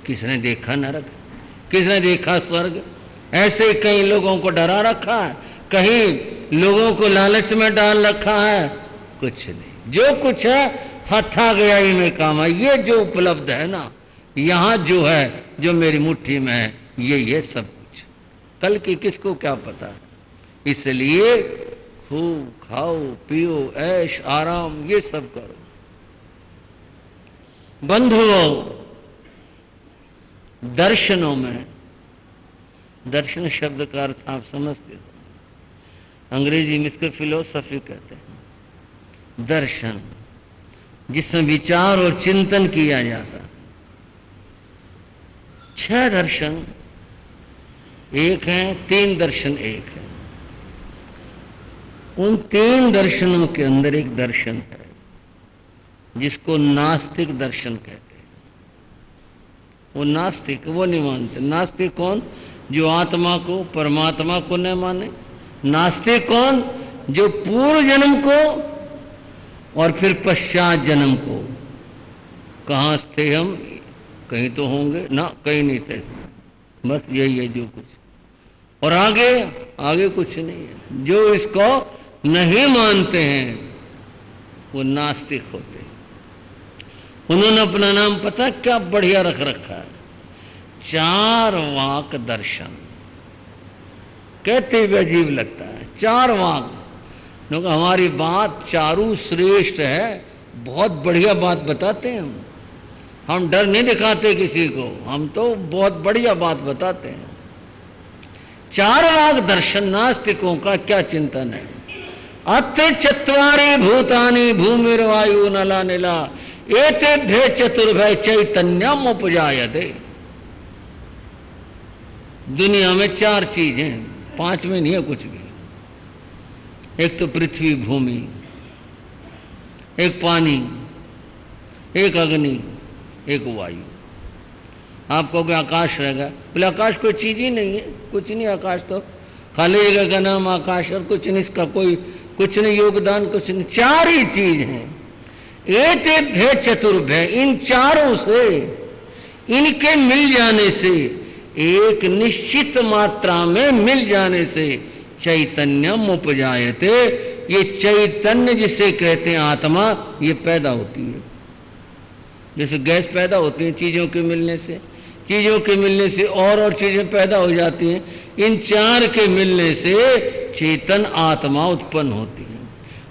किसने देखा नरक, किसने देखा स्वर्ग? ऐसे कई लोगों को डरा रखा है, कहीं लोगों को लालच में डाल रखा है। कुछ नहीं, जो कुछ है हथा गया ही में काम है। ये जो उपलब्ध है ना, यहाँ जो है, जो मेरी मुट्ठी में है, ये सब कुछ। कल की किसको क्या पता है? इसलिए खूब खाओ पियो, ऐश आराम ये सब करो। बंधुओं, दर्शनों में, दर्शन शब्द का अर्थ आप समझते हो, अंग्रेजी में इसको फिलोसफी कहते हैं। दर्शन जिसमें विचार और चिंतन किया जाता है। 6 दर्शन एक हैं, 3 दर्शन एक है। उन 3 दर्शनों के अंदर एक दर्शन है जिसको नास्तिक दर्शन कहते हैं। वो नास्तिक, वो नहीं मानते। नास्तिक कौन? जो आत्मा को, परमात्मा को नहीं माने। नास्तिक कौन? जो पूर्व जन्म को और फिर पश्चात जन्म को, कहाँ थे हम, कहीं तो होंगे ना, कहीं नहीं थे, बस यही है जो कुछ, और आगे आगे कुछ नहीं है। जो इसको नहीं मानते हैं वो नास्तिक होते हैं। उन्होंने अपना नाम पता क्या बढ़िया रख रखा है, 4 वाक दर्शन। कहते हुए अजीब लगता है, 4 वाक। क्योंकि हमारी बात चारू श्रेष्ठ है, बहुत बढ़िया बात बताते हैं हम डर नहीं दिखाते किसी को, हम तो बहुत बढ़िया बात बताते हैं। 4 वाक दर्शन नास्तिकों का क्या चिंतन है? अत्र 4 भूतानि भूमिर्वायु नला नीला एतेभ्य चतुर्भय चैतन्यम उपजायते। दुनिया में 4 चीजें, 5 में नहीं है कुछ भी। एक तो पृथ्वी भूमि, एक पानी, एक अग्नि, एक वायु। आप कहोगे आकाश रहेगा, बोले आकाश कोई चीज ही नहीं है, कुछ नहीं। आकाश तो खाली जगह का नाम आकाश, और कुछ नहीं, इसका कोई कुछ नहीं योगदान, कुछ नहीं। 4 ही चीज हैं। एतेभ्य चतुर्भय, इन चारों से, इनके मिल जाने से, एक निश्चित मात्रा में मिल जाने से चैतन्यम उपजायते, ये चैतन्य जिसे कहते हैं आत्मा, ये पैदा होती है। जैसे गैस पैदा होती है चीजों के मिलने से, चीजों के मिलने से और चीजें पैदा हो जाती हैं। इन 4 के मिलने से चेतन आत्मा उत्पन्न होती है।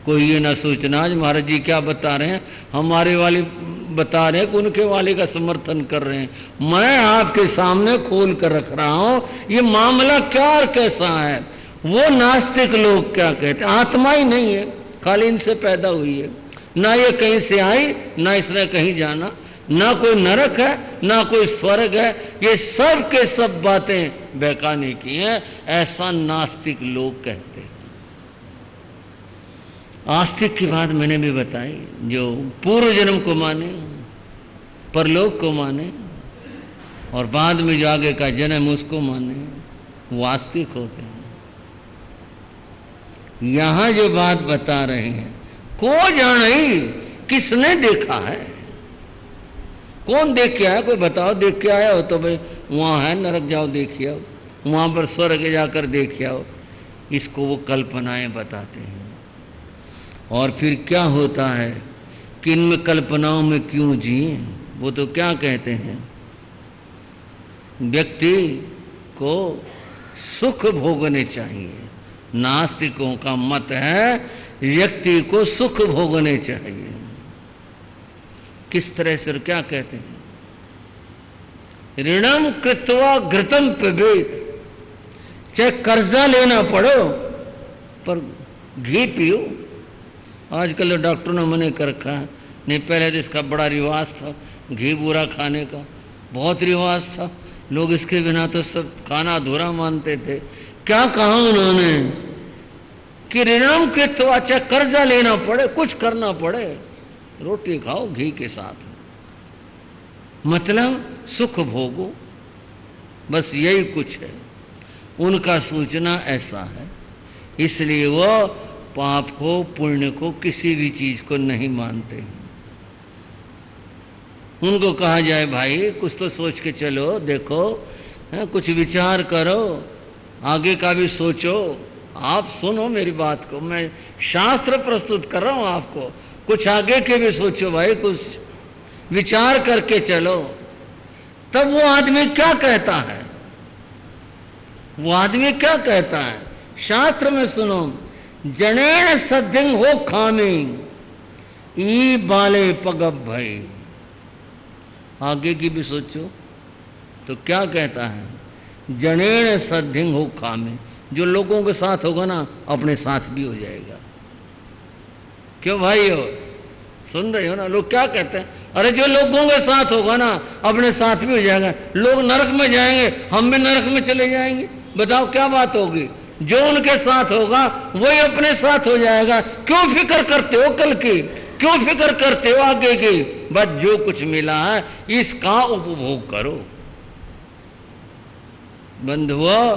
कोई ये ना सोचना आज महाराज जी क्या बता रहे हैं, हमारे वाले बता रहे हैं कि उनके वाले का समर्थन कर रहे हैं। मैं आपके सामने खोल कर रख रहा हूं ये मामला क्या और कैसा है। वो नास्तिक लोग क्या कहते हैं, आत्मा ही नहीं है, खाली इनसे पैदा हुई है, ना ये कहीं से आई, ना इसने कहीं जाना, ना कोई नरक है, ना कोई स्वर्ग है। ये सब के सब बातें बेकाने की हैं, ऐसा नास्तिक लोग कहते हैं। आस्तिक की बात मैंने भी बताई, जो पूर्व जन्म को माने, परलोक को माने, और बाद में जो आगे का जन्म उसको माने, वो आस्तिक होते हैं। यहां जो बात बता रहे हैं, को जाने किसने देखा है, कौन देख के आया, कोई बताओ। देख के आया हो तो भाई वहां है नरक, जाओ देखिए आओ, वहां पर स्वर्ग जाकर देखिए आओ। इसको वो कल्पनाएं बताते हैं। और फिर क्या होता है कि इनमें कल्पनाओं में क्यों जिए, वो तो क्या कहते हैं, व्यक्ति को सुख भोगने चाहिए। नास्तिकों का मत है व्यक्ति को सुख भोगने चाहिए। किस तरह से, क्या कहते हैं, ऋणम कृत्वा घृतम पिबेत, चाहे कर्जा लेना पड़ो पर घी पियो। आजकल तो डॉक्टरों ने मने कर रखा है, नहीं पहले तो इसका बड़ा रिवाज था, घी बूरा खाने का बहुत रिवाज था। लोग इसके बिना तो सब खाना अधूरा मानते थे। क्या कहा उन्होंने कि ऋणम कृत्वा, चाहे कर्जा लेना पड़े, कुछ करना पड़े, रोटी खाओ घी के साथ, मतलब सुख भोगो, बस यही कुछ है। उनका सूचना ऐसा है, इसलिए वो पाप को, पुण्य को, किसी भी चीज को नहीं मानते हैं। उनको कहा जाए भाई कुछ तो सोच के चलो, देखो है, कुछ विचार करो, आगे का भी सोचो। आप सुनो मेरी बात को, मैं शास्त्र प्रस्तुत कर रहा हूँ आपको, कुछ आगे के भी सोचो भाई, कुछ विचार करके चलो। तब वो आदमी क्या कहता है, वो आदमी क्या कहता है, शास्त्र में सुनो, जनेन सद्धिंग हो खामी ई बाले पगब भाई। आगे की भी सोचो तो क्या कहता है, जनेन सद्धिंग हो खामी, जो लोगों के साथ होगा ना अपने साथ भी हो जाएगा। क्यों भाई हो, सुन रहे हो ना, लोग क्या कहते हैं, अरे जो लोगों के साथ होगा ना अपने साथ भी हो जाएगा। लोग नरक में जाएंगे, हम भी नरक में चले जाएंगे, बताओ क्या बात होगी। जो उनके साथ होगा वही अपने साथ हो जाएगा। क्यों फिक्र करते हो कल की, क्यों फिक्र करते हो आगे की, बस जो कुछ मिला है इसका उपभोग करो। बंधुओं,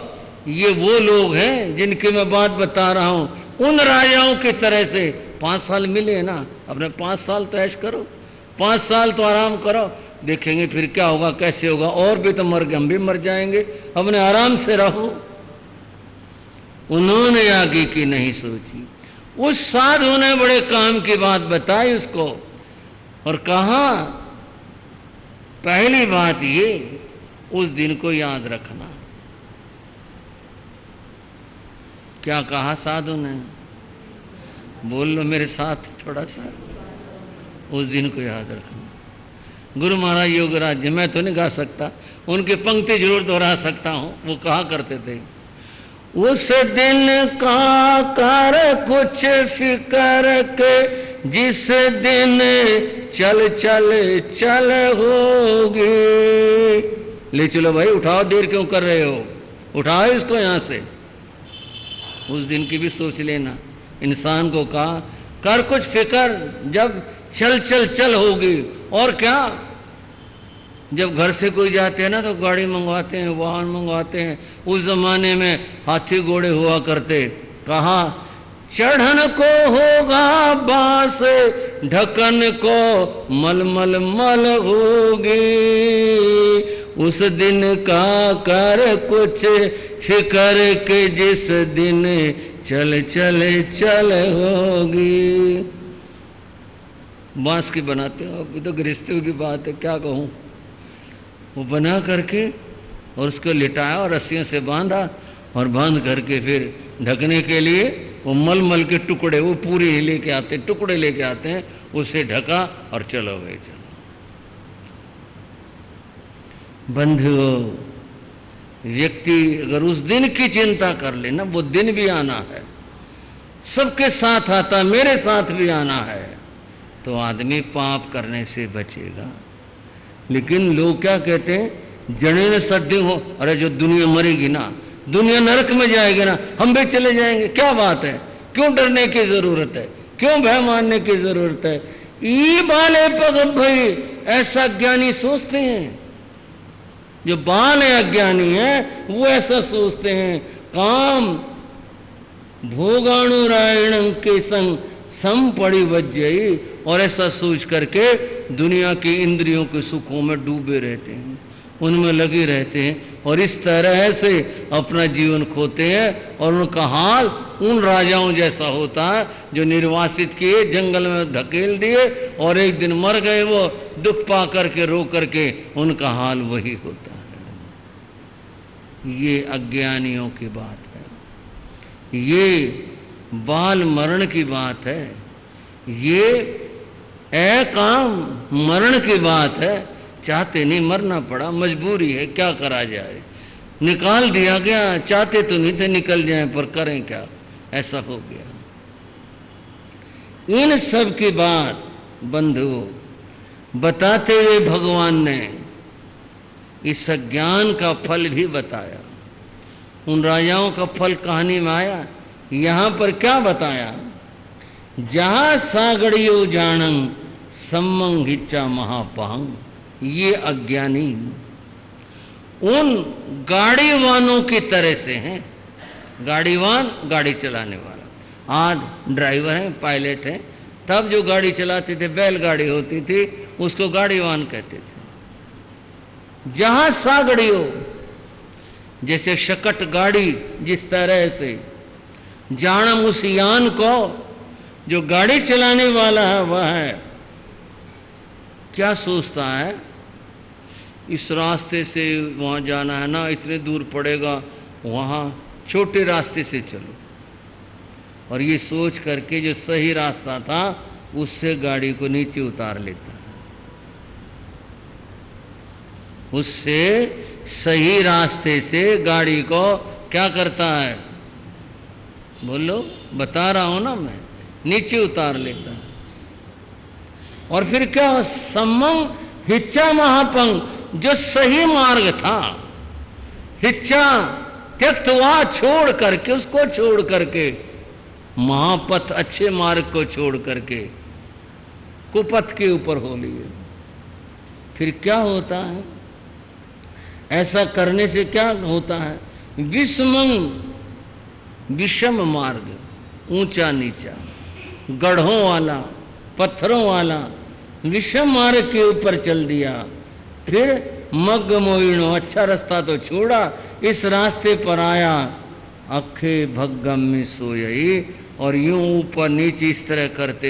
ये वो लोग हैं जिनकी मैं बात बता रहा हूं, उन राजाओं की तरह से 5 साल मिले ना, अपने 5 साल तो ऐश करो, 5 साल तो आराम करो, देखेंगे फिर क्या होगा, कैसे होगा। और भी तो मर गए, हम भी मर जाएंगे, अपने आराम से रहो। उन्होंने आगे की नहीं सोची। उस साधु ने बड़े काम की बात बताई उसको, और कहा पहली बात ये, उस दिन को याद रखना। क्या कहा साधु ने, बोल लो मेरे साथ थोड़ा सा, उस दिन को याद रखना। गुरु महाराज योगराज जी, मैं तो नहीं गा सकता, उनकी पंक्ति जरूर दोहरा सकता हूं। वो कहा करते थे, उस दिन का कर कुछ फिकर के, जिस दिन चल चल चल होगी। ले चलो भाई, उठाओ, देर क्यों कर रहे हो, उठाओ इसको यहां से। उस दिन की भी सोच लेना। इंसान को कहा कर कुछ फिकर, जब चल चल चल होगी। और क्या, जब घर से कोई जाते हैं ना तो गाड़ी मंगवाते हैं, वाहन मंगवाते हैं। उस जमाने में हाथी घोड़े हुआ करते। कहा चढ़न को होगा बांस, ढकन को मल मल मल होगी। उस दिन का कर कुछ फिकर के, जिस दिन चल चल चल होगी। बांस की बनाते हो, अभी तो गृहस्थियों की बात है, क्या कहूँ। वो बना करके और उसको लिटाया और रस्सियों से बांधा, और बांध करके फिर ढकने के लिए वो मलमल के टुकड़े, वो पूरे ही लेके आते, टुकड़े लेके आते हैं, उसे ढका और चलो भाई चलो। बंधुओं, व्यक्ति अगर उस दिन की चिंता कर ले ना, वो दिन भी आना है, सबके साथ आता, मेरे साथ भी आना है, तो आदमी पाप करने से बचेगा। लेकिन लोग क्या कहते हैं, जने न सद्धिंग हो, अरे जो दुनिया मरेगी ना, दुनिया नरक में जाएगी ना, हम भी चले जाएंगे, क्या बात है, क्यों डरने की जरूरत है, क्यों भय मानने की जरूरत है। ई बाले पग भाई, ऐसा ज्ञानी सोचते हैं। जो बाल अज्ञानी है वो ऐसा सोचते हैं, काम भोगाणुरायण के संग सम पड़ी वज्जयी, और ऐसा सोच करके दुनिया की इंद्रियों के सुखों में डूबे रहते हैं, उनमें लगे रहते हैं, और इस तरह से अपना जीवन खोते हैं। और उनका हाल उन राजाओं जैसा होता है जो निर्वासित किए, जंगल में धकेल दिए और एक दिन मर गए, वो दुख पा करके रो करके, उनका हाल वही होता है। ये अज्ञानियों की बात है, ये बाल मरण की बात है, ये काम मरण की बात है। चाहते नहीं, मरना पड़ा, मजबूरी है, क्या करा जाए, निकाल दिया गया, चाहते तो नहीं थे निकल जाए, पर करें क्या, ऐसा हो गया। इन सब की बात बंधुओं बताते हुए भगवान ने इस ज्ञान का फल भी बताया। उन राजाओं का फल कहानी में आया, यहां पर क्या बताया, जहां सागड़ियो जानंग सम्मंग हिच्चा महापांग। ये अज्ञानी उन गाड़ीवानों की तरह से हैं। गाड़ीवान गाड़ी चलाने वाला, आज ड्राइवर हैं, पायलट हैं। तब जो गाड़ी चलाते थे बैलगाड़ी होती थी, उसको गाड़ीवान कहते थे। जहां सागड़ी हो, जैसे शकट गाड़ी, जिस तरह से जानम उस यान को, जो गाड़ी चलाने वाला है वह है क्या सोचता है, इस रास्ते से वहाँ जाना है ना, इतने दूर पड़ेगा, वहाँ छोटे रास्ते से चलो। और ये सोच करके जो सही रास्ता था उससे गाड़ी को नीचे उतार लेता है, उससे सही रास्ते से गाड़ी को क्या करता है, बोलो, बता रहा हूं ना मैं, नीचे उतार लेता है। और फिर क्या, सम्मंग हिच्चा महापंग, जो सही मार्ग था, हिच्चा त्यक्त हुआ, छोड़ करके, उसको छोड़ करके, महापथ अच्छे मार्ग को छोड़ करके कुपथ के ऊपर हो लिए। फिर क्या होता है, ऐसा करने से क्या होता है, विषमंग, विषम मार्ग, ऊंचा नीचा, गढ़ों वाला, पत्थरों वाला विषम मार्ग के ऊपर चल दिया। फिर मग्ग मोइणो, अच्छा रास्ता तो छोड़ा, इस रास्ते पर आया, अखे भग्गम में सोयई, और यूं ऊपर नीचे इस तरह करते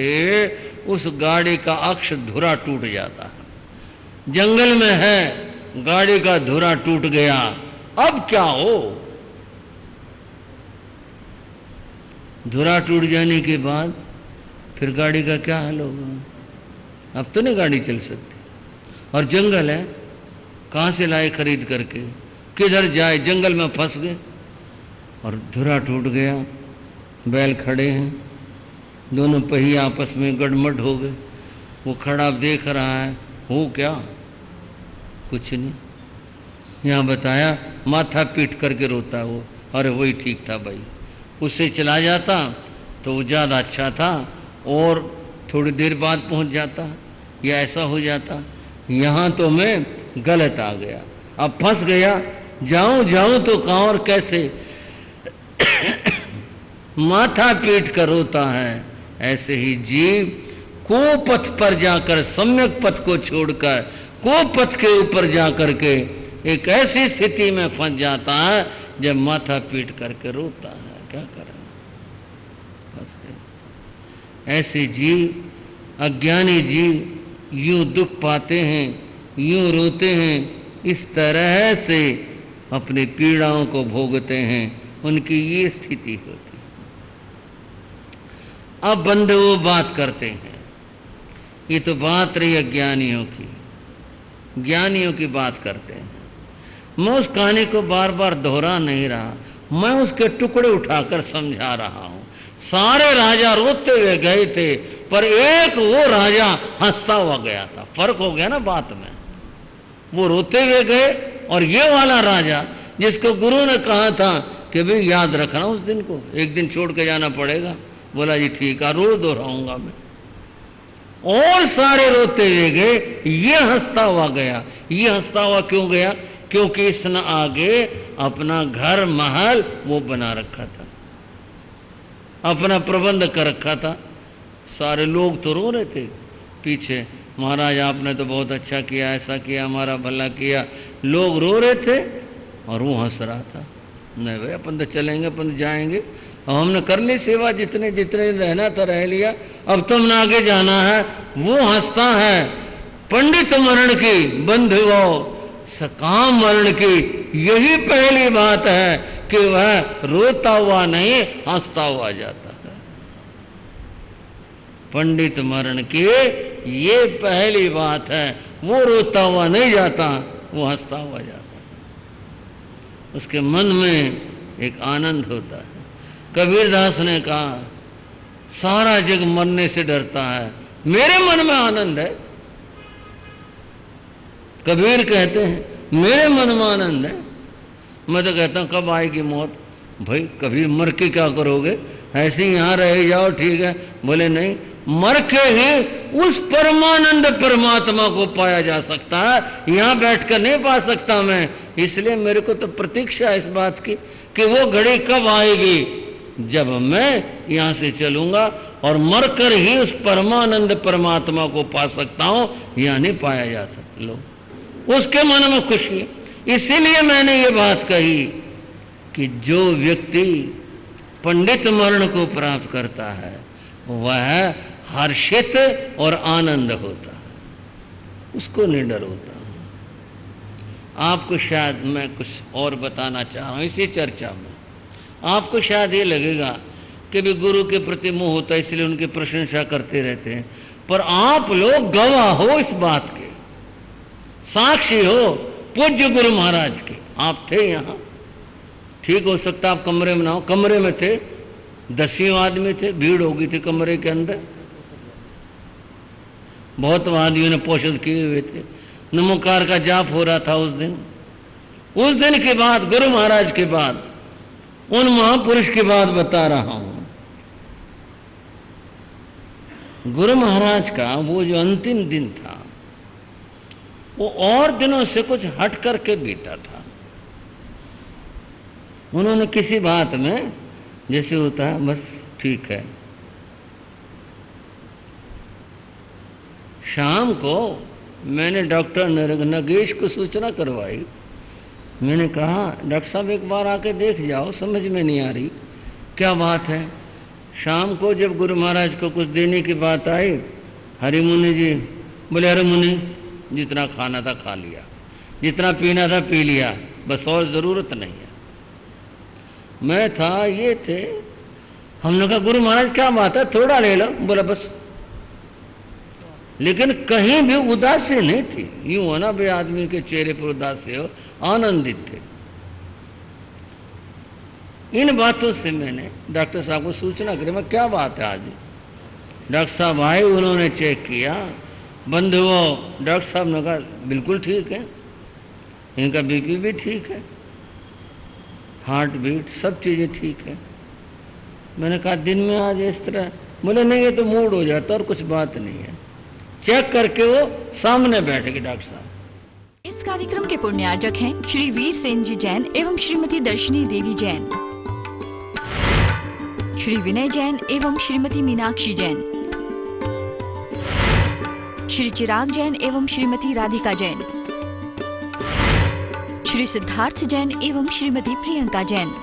उस गाड़ी का अक्ष धुरा टूट जाता है। जंगल में है, गाड़ी का धुरा टूट गया, अब क्या हो, धुरा टूट जाने के बाद फिर गाड़ी का क्या हाल होगा, अब तो नहीं गाड़ी चल सकती। और जंगल है, कहाँ से लाए खरीद करके, किधर जाए, जंगल में फंस गए और धुरा टूट गया, बैल खड़े हैं, दोनों पहिया आपस में गड़मड़ हो गए, वो खड़ा देख रहा है, हो क्या, कुछ नहीं। यहाँ बताया माथा पीट करके रोता वो, अरे वही ठीक था भाई, उससे चला जाता तो वो ज़्यादा अच्छा था, और थोड़ी देर बाद पहुँच जाता, या ऐसा हो जाता। यहाँ तो मैं गलत आ गया, अब फंस गया, जाऊँ जाऊँ तो कहाँ और कैसे, माथा पीट कर रोता है। ऐसे ही जीव को पथ पर जाकर, सम्यक पथ को छोड़कर को पथ के ऊपर जाकर के एक ऐसी स्थिति में फंस जाता है जब माथा पीट करके रोता है, क्या करें, फंस गए। ऐसे जीव, अज्ञानी जीव यूं दुख पाते हैं, यूं रोते हैं, इस तरह से अपनी पीड़ाओं को भोगते हैं, उनकी ये स्थिति होती है। अब बंदे वो बात करते हैं, ये तो बात रही अज्ञानियों की, ज्ञानियों की बात करते हैं। मैं उस कहानी को बार बार दोहरा नहीं रहा, मैं उसके टुकड़े उठाकर समझा रहा हूं। सारे राजा रोते हुए गए थे, पर एक वो राजा हंसता हुआ गया था। फर्क हो गया ना बात में, वो रोते हुए गए, और ये वाला राजा जिसको गुरु ने कहा था कि भाई याद रखना उस दिन को, एक दिन छोड़ के जाना पड़ेगा, बोला जी ठीक है, रोज दोहराऊंगा मैं। और सारे रोते हुए गए, ये हंसता हुआ गया। ये हंसता हुआ क्यों गया, क्योंकि इसने आगे अपना घर महल वो बना रखा था, अपना प्रबंध कर रखा था। सारे लोग तो रो रहे थे पीछे, महाराज आपने तो बहुत अच्छा किया, ऐसा किया, हमारा भला किया, लोग रो रहे थे और वो हंस रहा था। नहीं भाई, अपन तो चलेंगे, अपन तो जाएंगे, हमने कर ली सेवा, जितने जितने रहना था रह लिया, अब तुमने आगे जाना है। वो हंसता है, पंडित मरण की बंधुओं सकाम मरण की, यही पहली बात है कि वह रोता हुआ नहीं, हंसता हुआ जाता है। पंडित मरण की ये पहली बात है, वो रोता हुआ नहीं जाता, वो हंसता हुआ जाता है। उसके मन में एक आनंद होता है। कबीरदास ने कहा सारा जग मरने से डरता है, मेरे मन में आनंद है। कबीर कहते हैं मेरे मन में आनंद है। मैं तो कहता हूँ कब आएगी मौत, भाई कभी मर के क्या करोगे, ऐसे ही यहाँ रह जाओ, ठीक है। बोले नहीं, मर के ही उस परमानंद परमात्मा को पाया जा सकता है, यहाँ बैठकर नहीं पा सकता मैं। इसलिए मेरे को तो प्रतीक्षा है इस बात की कि वो घड़ी कब आएगी जब मैं यहाँ से चलूँगा और मरकर ही उस परमानंद परमात्मा को पा सकता हूँ, यहाँ नहीं पाया जा सकता। लो, उसके मन में खुशी है। इसीलिए मैंने ये बात कही कि जो व्यक्ति पंडित मरण को प्राप्त करता है वह हर्षित और आनंद होता है, उसको नहीं डर होता। आपको शायद मैं कुछ और बताना चाह रहा हूँ इसी चर्चा में। आपको शायद ये लगेगा कि भी गुरु के प्रति मोह होता है इसलिए उनकी प्रशंसा करते रहते हैं, पर आप लोग गवाह हो इस बात के, साक्षी हो पूज्य गुरु महाराज के। आप थे यहाँ, ठीक हो सकता आप कमरे में ना हो, कमरे में थे, 10 आदमी थे, भीड़ हो गई थी कमरे के अंदर, बहुत आदमियों ने पोषण किए हुए थे, नमोकार का जाप हो रहा था उस दिन के बाद, गुरु महाराज के बाद, उन महापुरुष की बात बता रहा हूं। गुरु महाराज का वो जो अंतिम दिन था वो और दिनों से कुछ हट करके बीता था। उन्होंने किसी बात में जैसे होता है बस ठीक है। शाम को मैंने डॉक्टर नगेश को सूचना करवाई। मैंने कहा डॉक्टर साहब एक बार आके देख जाओ, समझ में नहीं आ रही क्या बात है। शाम को जब गुरु महाराज को कुछ देने की बात आई, हरि मुनि जी बोले हरि मुनि जितना खाना था खा लिया, जितना पीना था पी लिया, बस और ज़रूरत नहीं है। मैं था ये थे, हमने कहा गुरु महाराज क्या बात है थोड़ा ले लो, बोला बस। लेकिन कहीं भी उदासी नहीं थी, यूं है ना भाई आदमी के चेहरे पर उदासी हो, आनंदित थे। इन बातों से मैंने डॉक्टर साहब को सूचना करी, मैं क्या बात है आज। डॉक्टर साहब आए, उन्होंने चेक किया, बंधुओं डॉक्टर साहब ने कहा बिल्कुल ठीक है, इनका बीपी भी ठीक है, हार्ट बीट सब चीज़ें ठीक है। मैंने कहा दिन में आज इस तरह, बोले नहीं ये तो मूड हो जाता और कुछ बात नहीं है। चेक करके वो सामने बैठ गए डॉक्टर साहब। इस कार्यक्रम के पुण्यार्जक हैं श्री वीर सेन जी जैन एवं श्रीमती दर्शनी देवी जैन, श्री विनय जैन एवं श्रीमती मीनाक्षी जैन, श्री चिराग जैन एवं श्रीमती राधिका जैन, श्री सिद्धार्थ जैन एवं श्रीमती प्रियंका जैन।